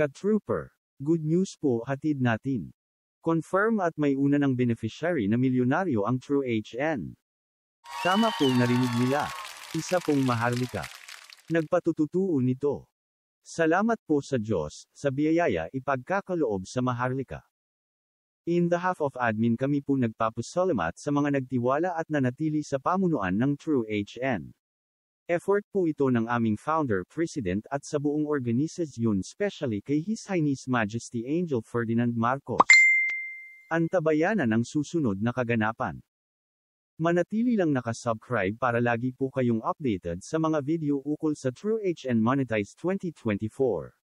Ka-trooper, good news po hatid natin. Confirm at may una ng beneficiary na milyonaryo ang True HN. Tama pong narinig nila. Isa pong Maharlika. Nagpatututuo nito. Salamat po sa Diyos, sa biyaya ipagkakaloob sa Maharlika. In behalf of admin kami po nagpapasalamat sa mga nagtiwala at nanatili sa pamunuan ng True HN. Effort po ito ng aming founder, president at sa buong organisasyon, especially kay His Highness Majesty Angel Ferdinand Marcos. Antabayanan ang susunod na kaganapan. Manatili lang nakasubscribe para lagi po kayong updated sa mga video ukol sa True HN Monetize 2024.